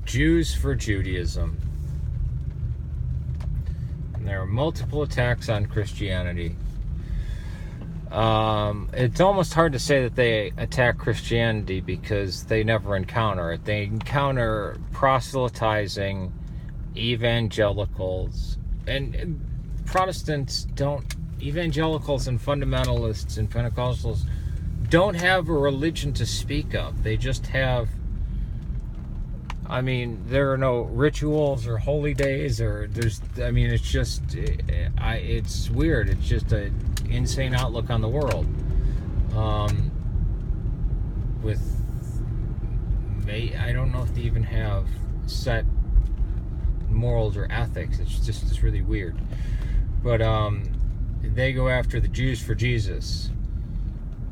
Jews for Judaism. And there are multiple attacks on Christianity. It's almost hard to say that they attack Christianity because they never encounter it. They encounter proselytizing evangelicals, and Protestants don't, evangelicals and fundamentalists and Pentecostals don't have a religion to speak of. They just have, there are no rituals or holy days, it's just, it's weird. It's just an insane outlook on the world. I don't know if they even have set morals or ethics. It's really weird. But they go after the Jews for Jesus,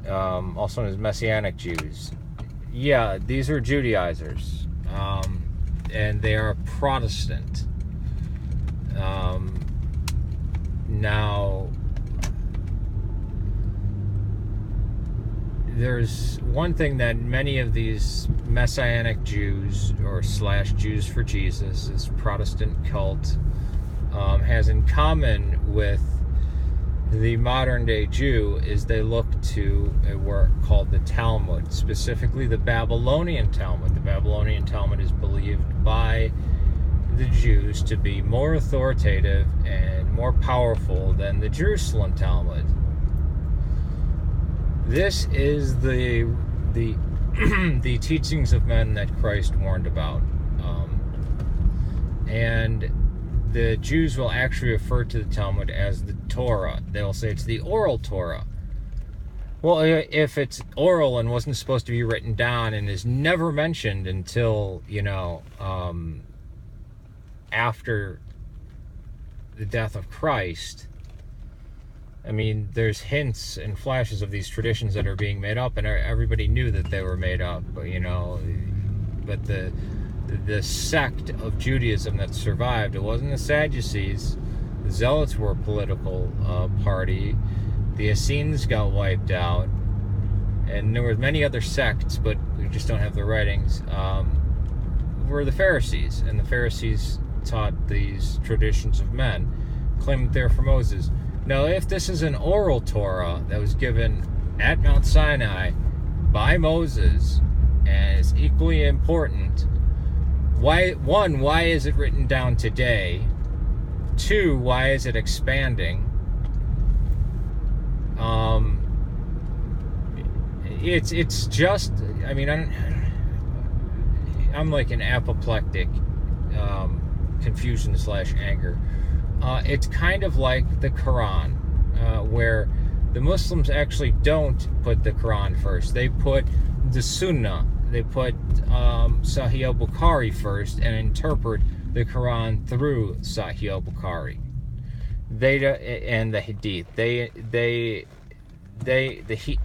also known as Messianic Jews. Yeah, these are Judaizers. And they are Protestant. Now, there's one thing that many of these Messianic Jews or / Jews for Jesus, this Protestant cult, has in common with the modern day Jew is they look to a work called the Talmud, specifically the Babylonian Talmud. The Babylonian Talmud is believed by the Jews to be more authoritative and more powerful than the Jerusalem Talmud. This is the the teachings of men that Christ warned about, and the Jews will actually refer to the Talmud as the Torah. They'll say it's the oral Torah. Well, if it's oral and wasn't supposed to be written down and is never mentioned until, after the death of Christ, there's hints and flashes of these traditions that are being made up, and everybody knew that they were made up, but the sect of Judaism that survived, it wasn't the Sadducees. The Zealots were a political party. The Essenes got wiped out, and there were many other sects, but we just don't have the writings, were the Pharisees, and the Pharisees taught these traditions of men, claimed that they were from Moses. Now, if this is an oral Torah that was given at Mount Sinai by Moses, and is equally important, why is it written down today? 2, why is it expanding? It's just, I'm like an apoplectic, confusion / anger. It's kind of like the Quran, where the Muslims actually don't put the Quran first. They put the Sunnah. They put Sahih al-Bukhari first and interpret the Quran through Sahih al-Bukhari. And the Hadith. The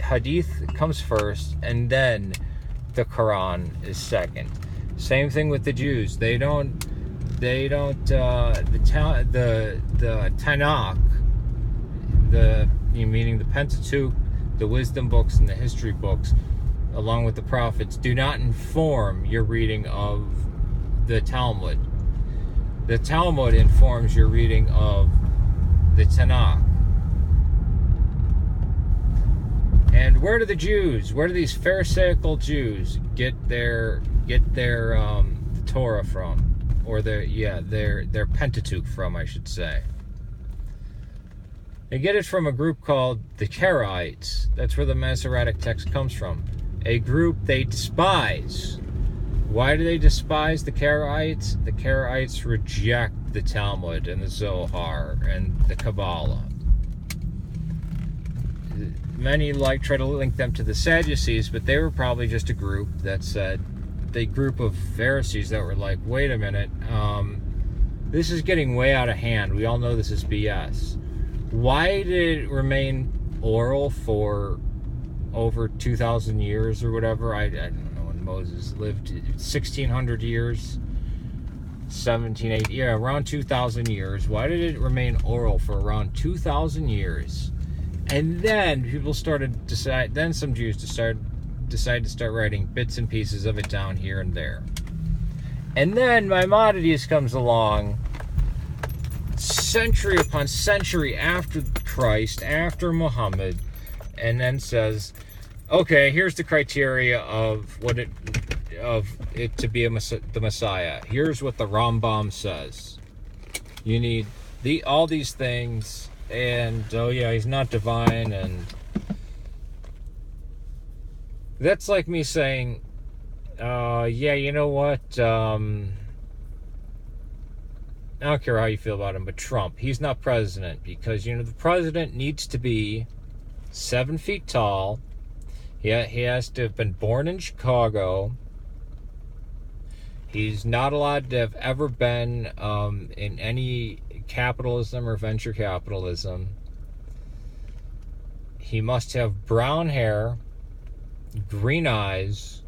Hadith comes first, and then the Quran is second. Same thing with the Jews. The Tanakh, meaning the Pentateuch, the wisdom books, and the history books, along with the prophets, do not inform your reading of the Talmud. The Talmud informs your reading of the Tanakh. And where do the Jews, where do these Pharisaical Jews get their Torah from? Or their Pentateuch from, I should say. They get it from a group called the Karaites. That's where the Masoretic text comes from. A group they despise. Why do they despise the Karaites? The Karaites reject the Talmud and the Zohar and the Kabbalah. Many try to link them to the Sadducees, but they were probably just a group that said, the group of Pharisees that were like, wait a minute, this is getting way out of hand. We all know this is BS. Why did it remain oral for over 2,000 years or whatever? I don't know when Moses lived, 1,600 years, 1780, around 2,000 years. Why did it remain oral for around 2,000 years? And then people started then some Jews decided to start writing bits and pieces of it down here and there. And then Maimonides comes along, century upon century after Christ, after Muhammad, and then says, okay, here's the criteria of it to be the Messiah. Here's what the Rambam says. You need all these things, and oh yeah, he's not divine, and that's like me saying, yeah, you know what? I don't care how you feel about him, but Trump, he's not president because, the president needs to be 7 feet tall. He has to have been born in Chicago. He's not allowed to have ever been in any capitalism or venture capitalism. He must have brown hair, green eyes,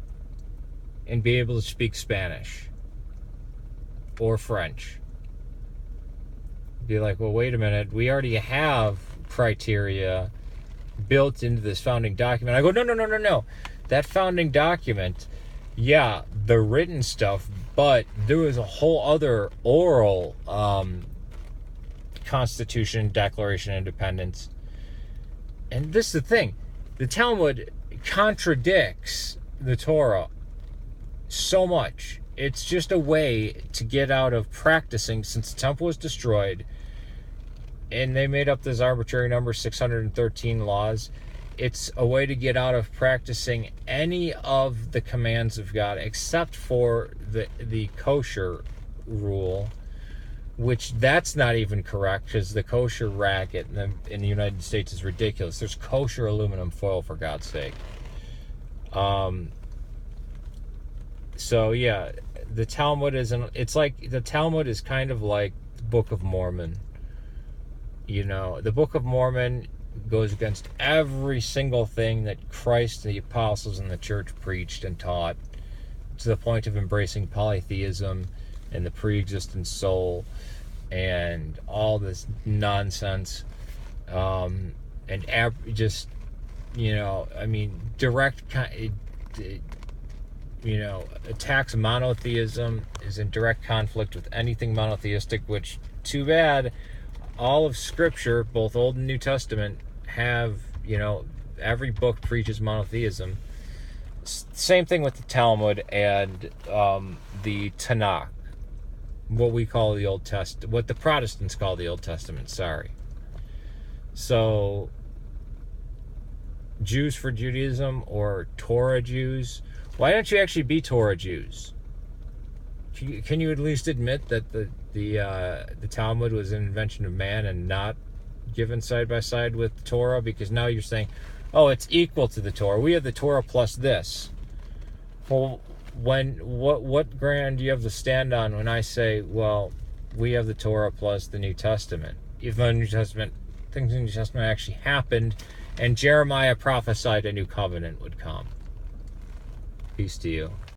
and be able to speak Spanish or French. Be like, well, wait a minute. We already have criteria built into this founding document. I go, no. That founding document, yeah, the written stuff, but there was a whole other oral Constitution, Declaration of Independence. And this is the thing. The Talmud contradicts the Torah so much. It's just a way to get out of practicing, since the temple was destroyed and they made up this arbitrary number, 613 laws. It's a way to get out of practicing any of the commands of God except for the kosher rule, which that's not even correct, because the kosher racket in the United States is ridiculous. There's kosher aluminum foil, for God's sake. So yeah, the Talmud the Talmud is kind of like the Book of Mormon. The Book of Mormon goes against every single thing that Christ, the apostles, and the church preached and taught, to the point of embracing polytheism and the pre-existent soul and all this nonsense, direct, attacks monotheism, is in direct conflict with anything monotheistic, which, too bad, all of Scripture, both Old and New Testament, have, every book preaches monotheism. Same thing with the Talmud and the Tanakh, what we call the Old Testament, what the Protestants call the Old Testament, sorry. So, Jews for Judaism, or Torah Jews, why don't you actually be Torah Jews? Can you at least admit that the Talmud was an invention of man and not given side by side with the Torah? Because now you're saying, oh, it's equal to the Torah. We have the Torah plus this. Well, what ground do you have to stand on when I say, well, we have the Torah plus the New Testament? Even though the New Testament, things in the New Testament actually happened, and Jeremiah prophesied a new covenant would come. Peace to you.